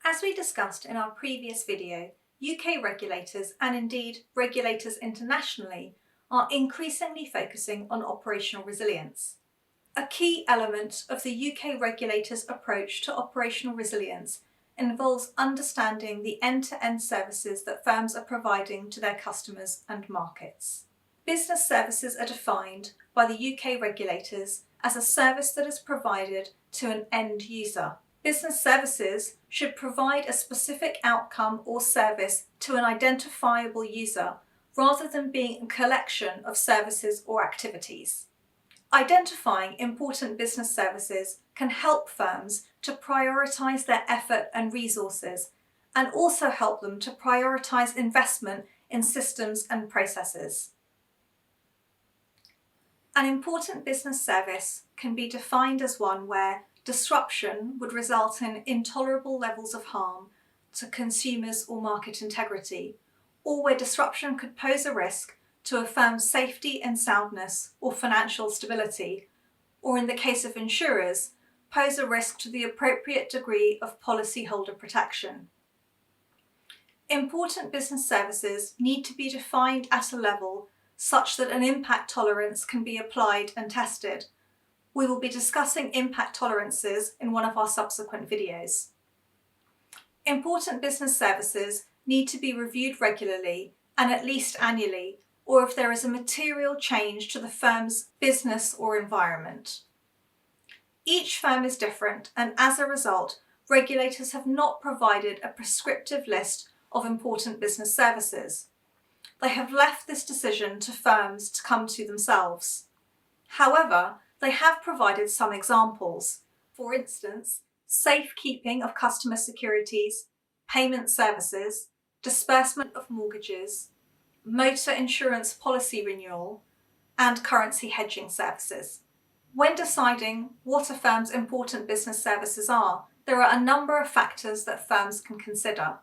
As we discussed in our previous video, UK regulators and indeed regulators internationally are increasingly focusing on operational resilience. A key element of the UK regulators' approach to operational resilience involves understanding the end-to-end services that firms are providing to their customers and markets. Business services are defined by the UK regulators as a service that is provided to an end user. Business services should provide a specific outcome or service to an identifiable user rather than being a collection of services or activities. Identifying important business services can help firms to prioritise their effort and resources and also help them to prioritise investment in systems and processes. An important business service can be defined as one where disruption would result in intolerable levels of harm to consumers or market integrity, or where disruption could pose a risk to a firm's safety and soundness or financial stability, or in the case of insurers, pose a risk to the appropriate degree of policyholder protection. Important business services need to be defined at a level such that an impact tolerance can be applied and tested. We will be discussing impact tolerances in one of our subsequent videos. Important business services need to be reviewed regularly and at least annually, or if there is a material change to the firm's business or environment. Each firm is different, and as a result, regulators have not provided a prescriptive list of important business services. They have left this decision to firms to come to themselves. However, they have provided some examples. For instance, safekeeping of customer securities, payment services, disbursement of mortgages, motor insurance policy renewal, and currency hedging services. When deciding what a firm's important business services are, there are a number of factors that firms can consider.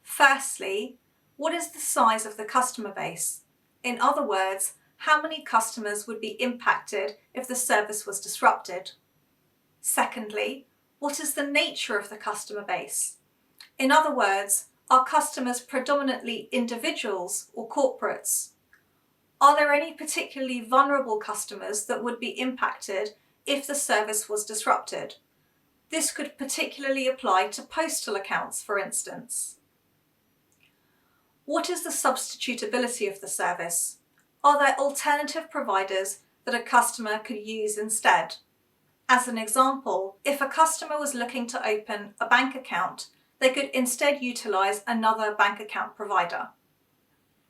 Firstly, what is the size of the customer base? In other words, how many customers would be impacted if the service was disrupted? Secondly, what is the nature of the customer base? In other words, are customers predominantly individuals or corporates? Are there any particularly vulnerable customers that would be impacted if the service was disrupted? This could particularly apply to postal accounts, for instance. What is the substitutability of the service? Are there alternative providers that a customer could use instead? As an example, if a customer was looking to open a bank account, they could instead utilise another bank account provider.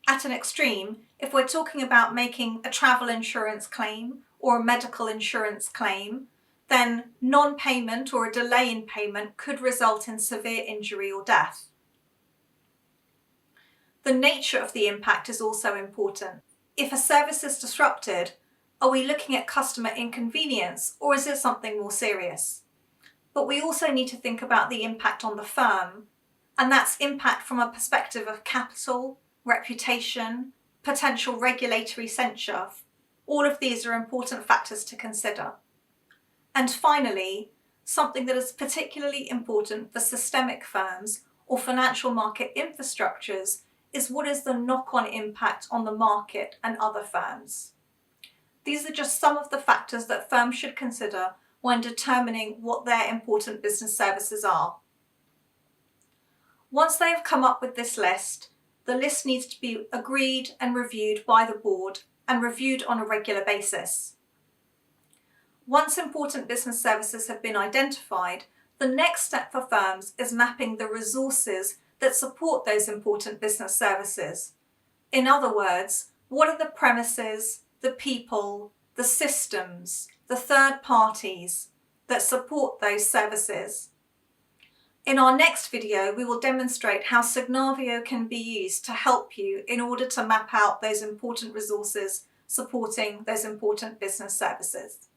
At an extreme, if we're talking about making a travel insurance claim or a medical insurance claim, then non-payment or a delay in payment could result in severe injury or death. The nature of the impact is also important. If a service is disrupted, are we looking at customer inconvenience or is it something more serious? But we also need to think about the impact on the firm, and that's impact from a perspective of capital, reputation, potential regulatory censure. All of these are important factors to consider. And finally, something that is particularly important for systemic firms or financial market infrastructures is what is the knock-on impact on the market and other firms. These are just some of the factors that firms should consider when determining what their important business services are. Once they have come up with this list, the list needs to be agreed and reviewed by the board and reviewed on a regular basis. Once important business services have been identified, the next step for firms is mapping the resources that support those important business services. In other words, what are the premises, the people, the systems, the third parties that support those services? In our next video, we will demonstrate how Signavio can be used to help you in order to map out those important resources supporting those important business services.